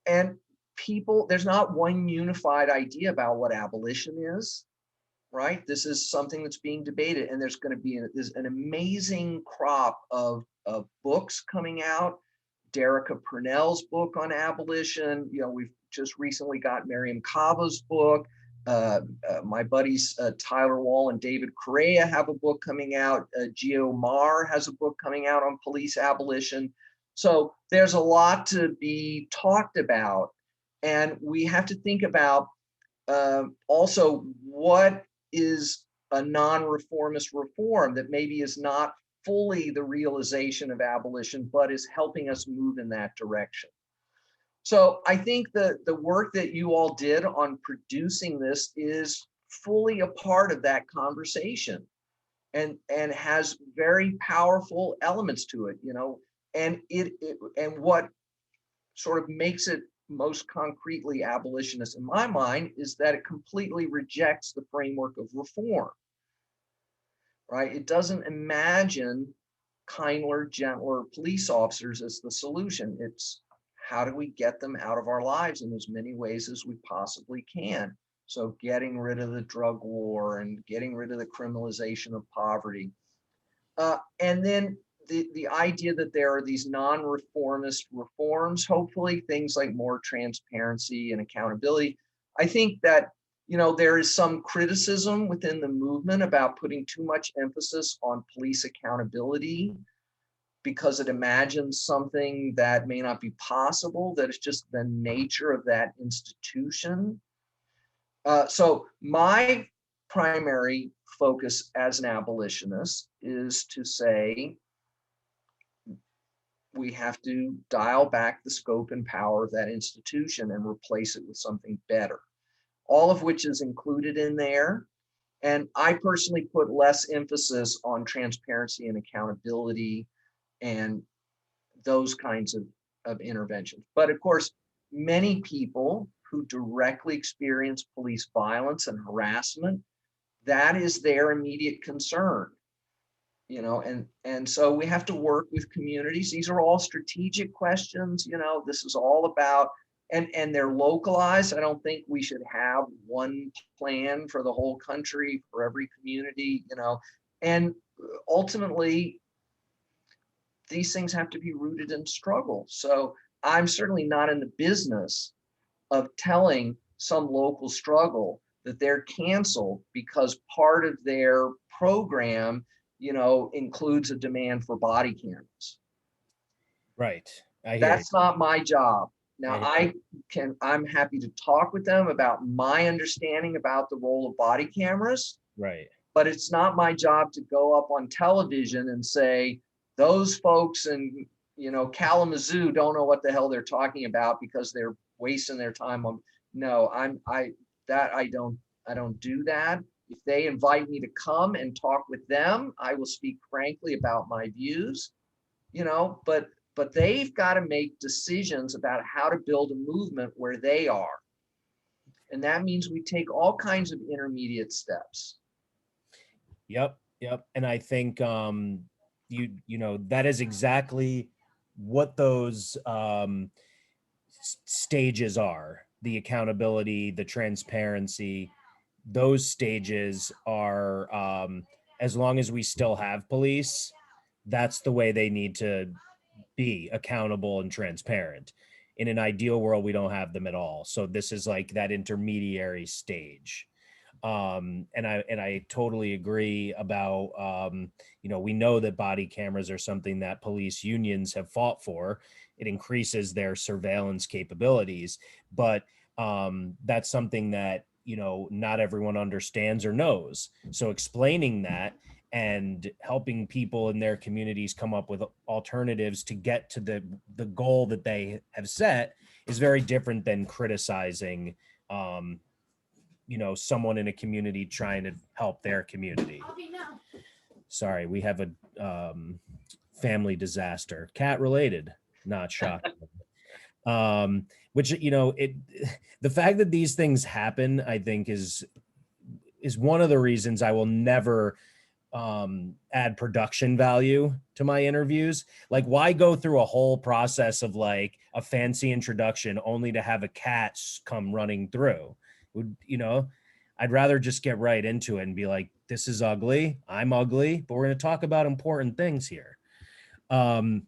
and people, there's not one unified idea about what abolition is, right? This is something that's being debated, and there's going to be there's an amazing crop of books coming out. Derica Purnell's book on abolition. We've just recently got Miriam Cavo's book. My buddies Tyler Wall and David Correa have a book coming out. Gio Marr has a book coming out on police abolition. So there's a lot to be talked about, and we have to think about also what is a non-reformist reform that maybe is not fully the realization of abolition, but is helping us move in that direction. So I think the work that you all did on producing this is fully a part of that conversation. and has very powerful elements to it, you know, and and what sort of makes it most concretely abolitionist in my mind is that it completely rejects the framework of reform, right? It doesn't imagine kinder, gentler police officers as the solution. It's how do we get them out of our lives in as many ways as we possibly can? So getting rid of the drug war and getting rid of the criminalization of poverty. And then the idea that there are these non-reformist reforms, hopefully things like more transparency and accountability. I think that, you know, there is some criticism within the movement about putting too much emphasis on police accountability because it imagines something that may not be possible, that is just the nature of that institution. So my primary focus as an abolitionist is to say we have to dial back the scope and power of that institution and replace it with something better, all of which is included in there. And I personally put less emphasis on transparency and accountability and those kinds of interventions. But of course, many people who directly experience police violence and harassment, that is their immediate concern, you know, and so we have to work with communities. These are all strategic questions, you know, this is all about, and they're localized. I don't think we should have one plan for the whole country, for every community, you know, and ultimately these things have to be rooted in struggle. So I'm certainly not in the business of telling some local struggle that they're canceled because part of their program, you know, includes a demand for body cameras. Right. I hear you. That's not my job. I Now hear I'm happy to talk with them about my understanding about the role of body cameras, you. Right. but it's not my job to go up on television and say those folks in, you know, Kalamazoo don't know what the hell they're talking about because they're wasting their time on. No, I don't do that. If they invite me to come and talk with them, I will speak frankly about my views, you know, but they've got to make decisions about how to build a movement where they are. And that means we take all kinds of intermediate steps. Yep. Yep. And I think you know that is exactly what those stages are. The accountability, the transparency, those stages are as long as we still have police, that's the way they need to be, accountable and transparent. In an ideal world, we don't have them at all. So this is like that intermediary stage. And I totally agree about you know, we know that body cameras are something that police unions have fought for. It increases their surveillance capabilities, but that's something that, you know, not everyone understands or knows. So explaining that and helping people in their communities come up with alternatives to get to the goal that they have set is very different than criticizing you know, someone in a community trying to help their community. Sorry, we have a family disaster, cat related, not shocking. Which, you know, the fact that these things happen, I think is one of the reasons I will never add production value to my interviews. Like, why go through a whole process of like a fancy introduction only to have a cat come running through? You know, I'd rather just get right into it and be like, this is ugly, I'm ugly, but we're going to talk about important things here. All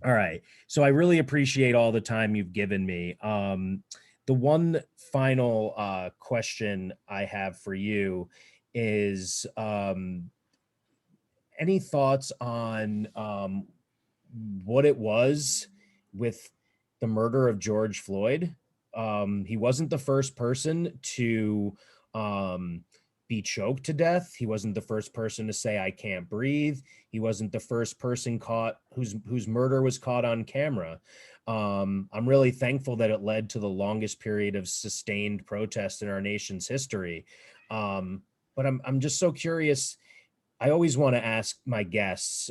right, so I really appreciate all the time you've given me. The one final question I have for you is any thoughts on what it was with the murder of George Floyd? He wasn't the first person to be choked to death. He wasn't the first person to say, "I can't breathe." He wasn't the first person caught whose murder was caught on camera. I'm really thankful that it led to the longest period of sustained protest in our nation's history. But I'm just so curious. I always want to ask my guests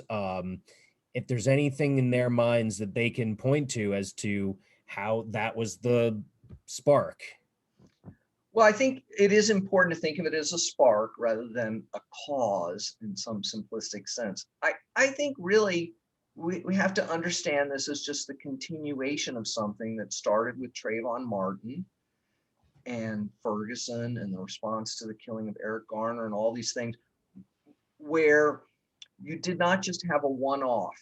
if there's anything in their minds that they can point to as to how that was the spark. Well, I think it is important to think of it as a spark rather than a cause in some simplistic sense. I think really we have to understand this as just the continuation of something that started with Trayvon Martin and Ferguson and the response to the killing of Eric Garner and all these things, where you did not just have a one-off,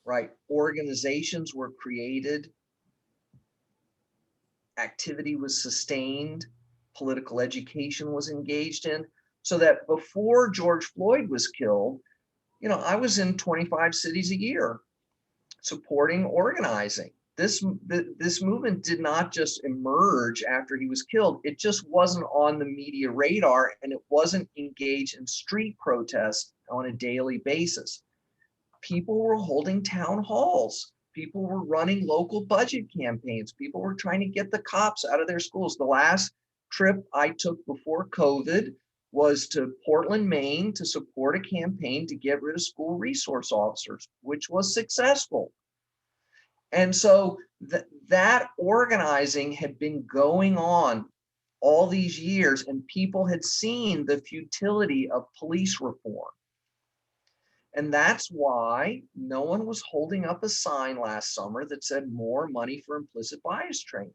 right? Organizations were created, activity was sustained, political education was engaged in, so that before George Floyd was killed, I was in 25 cities a year supporting organizing. This movement did not just emerge after he was killed. It just wasn't on the media radar, and it wasn't engaged in street protests on a daily basis. People were holding town halls. People were running local budget campaigns. People were trying to get the cops out of their schools. The last trip I took before COVID was to Portland, Maine, to support a campaign to get rid of school resource officers, which was successful. And so that organizing had been going on all these years, and people had seen the futility of police reform. And that's why no one was holding up a sign last summer that said more money for implicit bias training.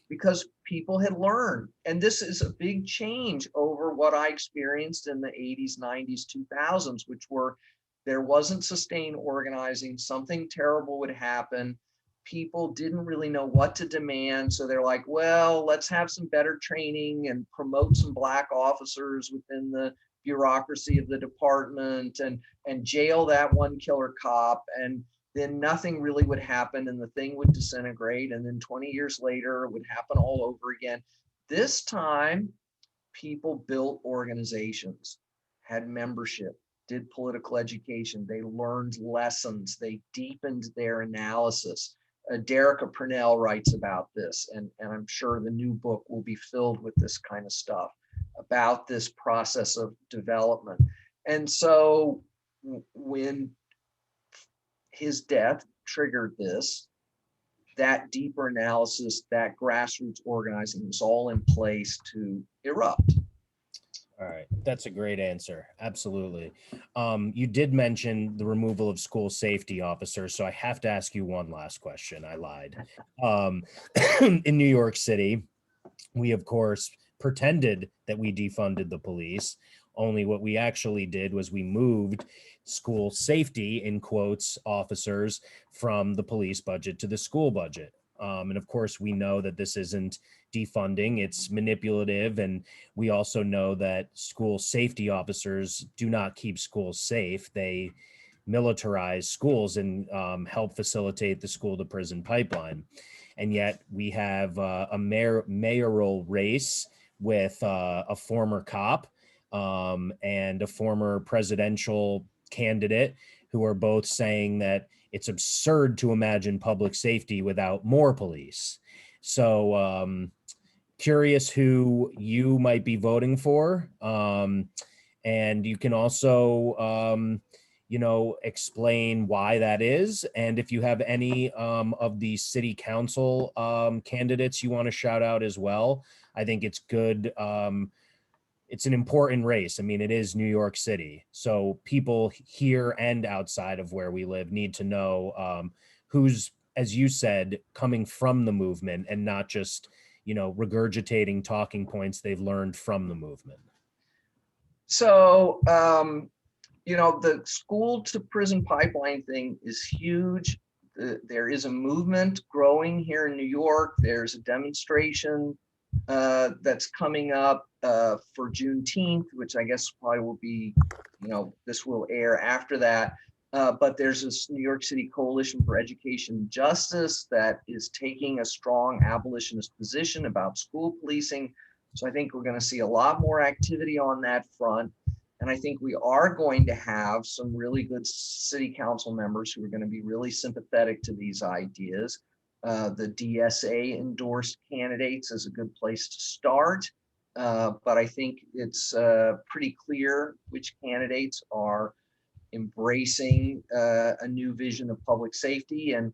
Because people had learned. And this is a big change over what I experienced in the 80s, 90s, 2000s, which were there wasn't sustained organizing, something terrible would happen. People didn't really know what to demand. So they're like, well, let's have some better training and promote some Black officers within the bureaucracy of the department and jail that one killer cop. And then nothing really would happen and the thing would disintegrate. And then 20 years later, it would happen all over again. This time, people built organizations, had membership, did political education. They learned lessons. They deepened their analysis. Derica Purnell writes about this, and I'm sure the new book will be filled with this kind of stuff about this process of development. And so when his death triggered this, that deeper analysis, that grassroots organizing was all in place to erupt. All right, that's a great answer. Absolutely. You did mention the removal of school safety officers, so I have to ask you one last question. I lied. In New York City, we of course pretended that we defunded the police. Only what we actually did was we moved school safety, in quotes, officers from the police budget to the school budget. And of course, we know that this isn't defunding, it's manipulative. And we also know that school safety officers do not keep schools safe. They militarize schools and help facilitate the school to prison pipeline. And yet we have a mayoral race with a former cop and a former presidential candidate who are both saying that it's absurd to imagine public safety without more police. So curious who you might be voting for. And you can also, explain why that is. And if you have any of the city council candidates you want to shout out as well, I think it's good. It's an important race. I mean, it is New York City. So people here and outside of where we live need to know who's, as you said, coming from the movement and not just, regurgitating talking points they've learned from the movement. So, the school to prison pipeline thing is huge. There is a movement growing here in New York. There's a demonstration that's coming up for Juneteenth, which I guess probably will be, this will air after that. But there's this New York City Coalition for Education and Justice that is taking a strong abolitionist position about school policing. So I think we're going to see a lot more activity on that front. And I think we are going to have some really good city council members who are going to be really sympathetic to these ideas. The DSA endorsed candidates is a good place to start. but I think it's pretty clear which candidates are embracing a new vision of public safety. And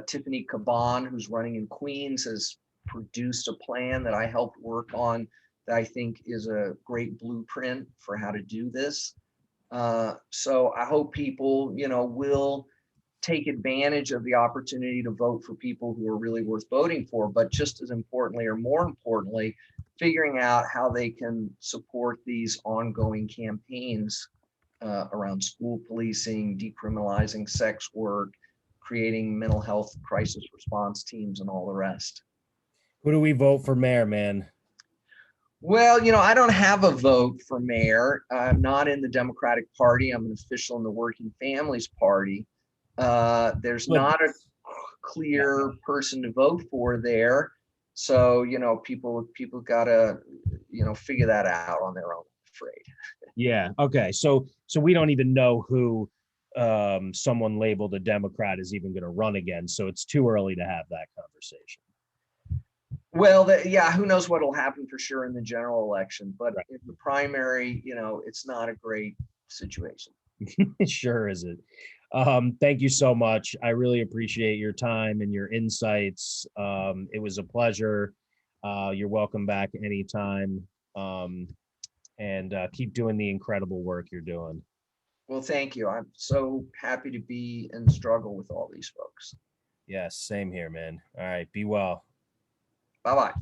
Tiffany Caban, who's running in Queens, has produced a plan that I helped work on that I think is a great blueprint for how to do this. So I hope people, will take advantage of the opportunity to vote for people who are really worth voting for, but just as importantly, or more importantly, figuring out how they can support these ongoing campaigns around school policing, decriminalizing sex work, creating mental health crisis response teams, and all the rest. Who do we vote for mayor, man? Well, I don't have a vote for mayor. I'm not in the Democratic Party. I'm an official in the Working Families Party. There's But not a yeah, clear person to vote for there. So, people gotta, figure that out on their own, I'm afraid. yeah. Okay. So we don't even know who someone labeled a Democrat is even going to run again. So it's too early to have that conversation. Well, yeah, who knows what will happen for sure in the general election, but Right. in the primary, it's not a great situation. It sure isn't. Thank you so much. I really appreciate your time and your insights. It was a pleasure. You're welcome back anytime. And keep doing the incredible work you're doing. Well, thank you. I'm so happy to be in the struggle with all these folks. Yes, same here, man. All right, be well. Bye-bye.